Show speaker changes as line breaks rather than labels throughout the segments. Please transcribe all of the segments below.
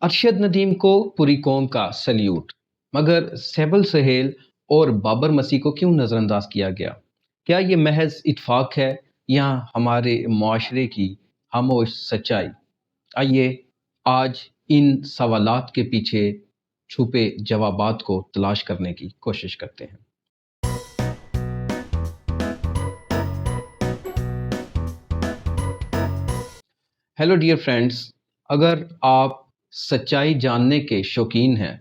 अरशद नदीम को पूरी कौम का सल्यूट, मगर सैबल सहेल और बाबर मसी को क्यों नज़रअंदाज किया गया? क्या ये महज इत्फाक है या हमारे माशरे की खामोश सच्चाई? आइए आज इन सवालात के पीछे छुपे जवाबात को तलाश करने की कोशिश करते हैं। हेलो डियर फ्रेंड्स, अगर आप सच्चाई जानने के शौकीन हैं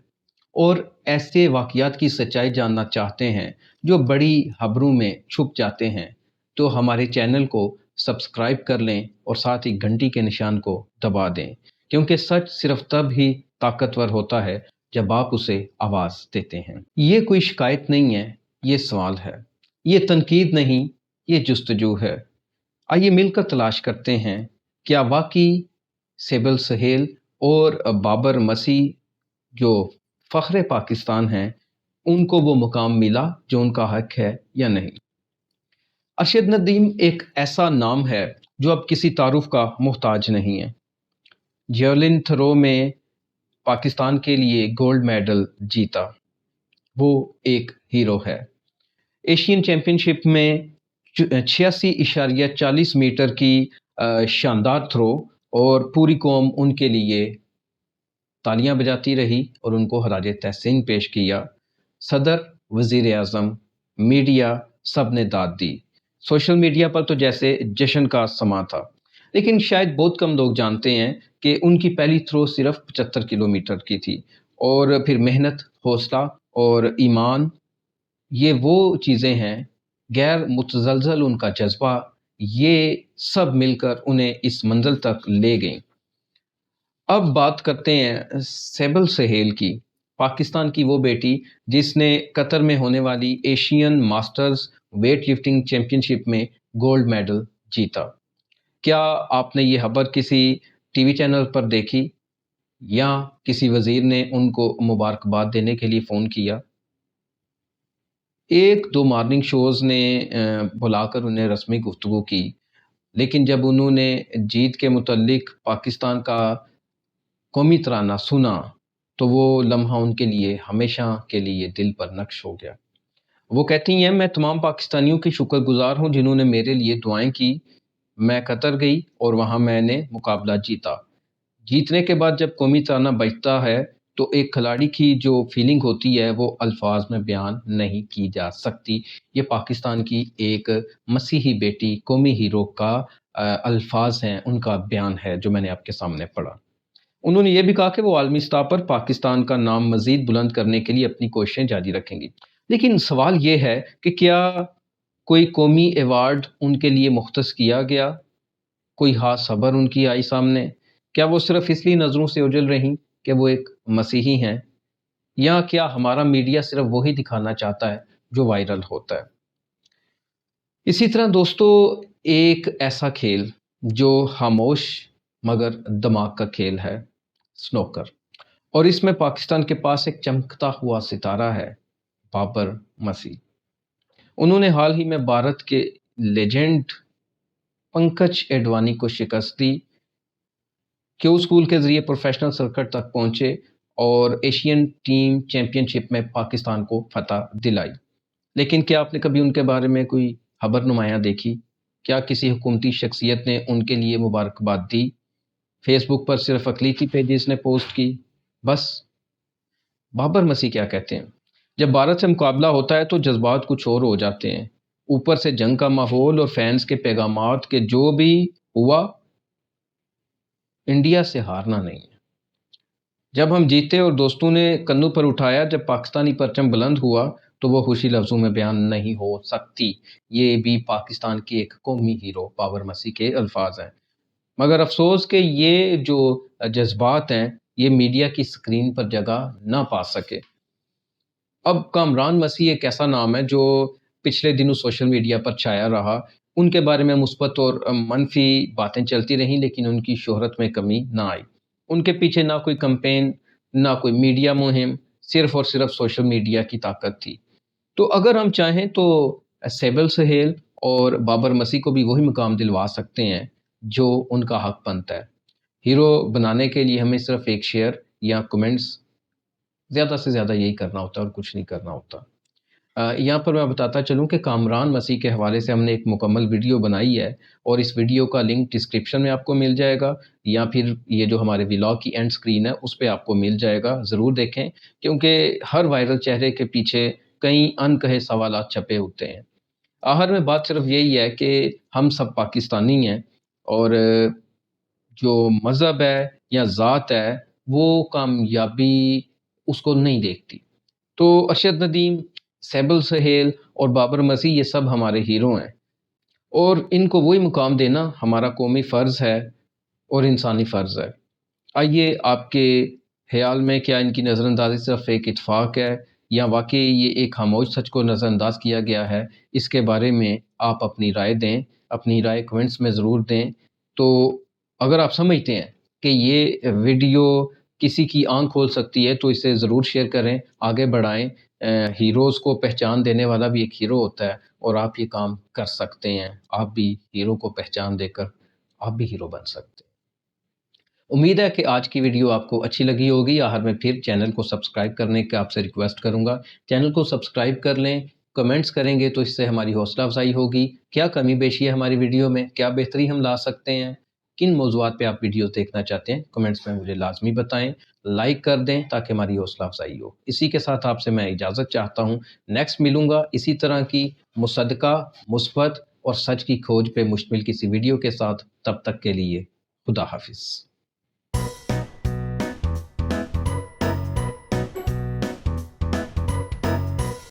और ऐसे वाक़यात की सच्चाई जानना चाहते हैं जो बड़ी खबरों में छुप जाते हैं, तो हमारे चैनल को सब्सक्राइब कर लें और साथ ही घंटी के निशान को दबा दें, क्योंकि सच सिर्फ तब ही ताकतवर होता है जब आप उसे आवाज़ देते हैं। ये कोई शिकायत नहीं है, ये सवाल है। ये तनकीद नहीं, ये जुस्तजू है। आइए मिलकर तलाश करते हैं, क्या वाकई सैबल सहेल और बाबर मसी जो फ़ख्र पाकिस्तान हैं, उनको वो मुकाम मिला जो उनका हक है या नहीं? अरशद नदीम एक ऐसा नाम है जो अब किसी तारुफ का मोहताज नहीं है। जेवलिन थ्रो में पाकिस्तान के लिए गोल्ड मेडल जीता, वो एक हीरो है। एशियन चैम्पियनशिप में 86.40 मीटर की शानदार थ्रो, और पूरी कौम उनके लिए तालियां बजाती रही और उनको खराज तहसीन पेश किया। सदर, वज़ीर आज़म, मीडिया सब ने दाद दी। सोशल मीडिया पर तो जैसे जश्न का समा था। लेकिन शायद बहुत कम लोग जानते हैं कि उनकी पहली थ्रो सिर्फ 75 किलोमीटर की थी, और फिर मेहनत, हौसला और ईमान, ये वो चीज़ें हैं, गैर मुतज़लज़ल उनका जज्बा, ये सब मिलकर उन्हें इस मंजिल तक ले गईं। अब बात करते हैं सैबल सहेल की, पाकिस्तान की वो बेटी जिसने कतर में होने वाली Asian masters weight lifting championship में गोल्ड मेडल जीता। क्या आपने ये खबर किसी टीवी चैनल पर देखी या किसी वज़ीर ने उनको मुबारकबाद देने के लिए फ़ोन किया? एक दो मॉर्निंग शोज़ ने बुलाकर उन्हें रस्मी गुफ्तगू की, लेकिन जब उन्होंने जीत के मुतल्लिक पाकिस्तान का कौमी तराना सुना, तो वो लम्हा उनके लिए हमेशा के लिए दिल पर नक्श हो गया। वो कहती हैं, मैं तमाम पाकिस्तानियों की शुक्रगुजार हूँ जिन्होंने मेरे लिए दुआएं की। मैं कतर गई और वहाँ मैंने मुकाबला जीता। जीतने के बाद जब कौमी तराना बजता है, तो एक खिलाड़ी की जो फीलिंग होती है वो अल्फाज में बयान नहीं की जा सकती। ये पाकिस्तान की एक मसीही बेटी, कौमी हीरो का अल्फाज हैं, उनका बयान है जो मैंने आपके सामने पढ़ा। उन्होंने ये भी कहा कि वो आलमी सतह पर पाकिस्तान का नाम मज़ीद बुलंद करने के लिए अपनी कोशिशें जारी रखेंगी। लेकिन सवाल ये है कि क्या कोई कौमी अवार्ड उनके लिए मुख्तस किया गया? कोई ख़ास खबर उनकी आई सामने? क्या वो सिर्फ़ इसलिए नज़रों से ओझल रहीं कि वो एक मसीही हैं? या क्या हमारा मीडिया सिर्फ़ वही दिखाना चाहता है जो वायरल होता है? इसी तरह दोस्तों, एक ऐसा खेल जो खामोश मगर दिमाग का खेल है, स्नूकर, और इसमें पाकिस्तान के पास एक चमकता हुआ सितारा है, बाबर मसी। उन्होंने हाल ही में भारत के लेजेंड पंकज एडवाणी को शिकस्त दी, क्यू स्कूल के ज़रिए प्रोफेशनल सर्किट तक पहुंचे और एशियन टीम चैंपियनशिप में पाकिस्तान को फतह दिलाई। लेकिन क्या आपने कभी उनके बारे में कोई खबर नुमायाँ देखी? क्या किसी हुकूमती शख्सियत ने उनके लिए मुबारकबाद दी? फेसबुक पर सिर्फ अक़लीती पेजेस ने पोस्ट की, बस। बाबर मसी क्या कहते हैं, जब भारत से मुकाबला होता है तो जज्बात कुछ और हो जाते हैं। ऊपर से जंग का माहौल और फैंस के पैगामात के जो भी हुआ, इंडिया से हारना नहीं है। जब हम जीते और दोस्तों ने कन्नों पर उठाया, जब पाकिस्तानी परचम बुलंद हुआ, तो वो खुशी लफ्ज़ों में बयान नहीं हो सकती। ये भी पाकिस्तान के एक कौमी हीरो बाबर मसी के अल्फाज हैं। मगर अफसोस कि ये जो जज्बात हैं, ये मीडिया की स्क्रीन पर जगह ना पा सके। अब कामरान मसीह एक ऐसा नाम है जो पिछले दिनों सोशल मीडिया पर छाया रहा। उनके बारे में मुस्बत और मनफी बातें चलती रहीं, लेकिन उनकी शोहरत में कमी ना आई। उनके पीछे ना कोई कैंपेन, ना कोई मीडिया मुहिम, सिर्फ और सिर्फ सोशल मीडिया की ताकत थी। तो अगर हम चाहें तो सैबल सहेल और बाबर मसी को भी वही मुकाम दिलवा सकते हैं जो उनका हक बनता है। हीरो बनाने के लिए हमें सिर्फ एक शेयर, یا کمنٹس، زیادہ سے زیادہ یہی کرنا ہوتا ہے اور کچھ نہیں کرنا ہوتا۔ یہاں پر میں بتاتا چلوں کہ کامران مسیح کے حوالے سے ہم نے ایک مکمل ویڈیو بنائی ہے، اور اس ویڈیو کا لنک ڈسکرپشن میں آپ کو مل جائے گا، یا پھر یہ جو ہمارے ولاگ کی اینڈ سکرین ہے اس پہ آپ کو مل جائے گا، ضرور دیکھیں، کیونکہ ہر وائرل چہرے کے پیچھے کئی ان کہے سوالات چھپے ہوتے ہیں۔ آخر میں بات صرف یہی ہے کہ ہم سب پاکستانی ہیں، اور جو مذہب ہے یا ذات ہے وہ کامیابی اس کو نہیں دیکھتی۔ تو ارشد ندیم، سیبل سہیل اور بابر مسیح یہ سب ہمارے ہیرو ہیں، اور ان کو وہی مقام دینا ہمارا قومی فرض ہے اور انسانی فرض ہے۔ آئیے آپ کے خیال میں کیا ان کی نظر اندازی صرف ایک اتفاق ہے، یا واقعی یہ ایک خاموش سچ کو نظر انداز کیا گیا ہے؟ اس کے بارے میں آپ اپنی رائے دیں، اپنی رائے کمنٹس میں ضرور دیں۔ تو اگر آپ سمجھتے ہیں کہ یہ ویڈیو کسی کی آنکھ کھول سکتی ہے تو اسے ضرور شیئر کریں، آگے بڑھائیں۔ ہیروز کو پہچان دینے والا بھی ایک ہیرو ہوتا ہے، اور آپ یہ کام کر سکتے ہیں، آپ بھی ہیرو کو پہچان دے کر آپ بھی ہیرو بن سکتے ہیں۔ امید ہے کہ آج کی ویڈیو آپ کو اچھی لگی ہوگی۔ آخر میں پھر چینل کو سبسکرائب کرنے کا آپ سے ریکویسٹ کروں گا، چینل کو سبسکرائب کر لیں، کمنٹس کریں گے تو اس سے ہماری حوصلہ افزائی ہوگی۔ کیا کمی بیشی ہے ہماری ویڈیو میں، کیا بہتری ہم لا سکتے ہیں، کن موضوعات پہ آپ ویڈیوز دیکھنا چاہتے ہیں، کمنٹس میں مجھے لازمی بتائیں، لائک کر دیں تاکہ ہماری حوصلہ افزائی ہو۔ اسی کے ساتھ آپ سے میں اجازت چاہتا ہوں، نیکسٹ ملوں گا اسی طرح کی مصدقہ، مثبت اور سچ کی کھوج پہ مشتمل کسی ویڈیو کے ساتھ۔ تب تک کے لیے خدا حافظ۔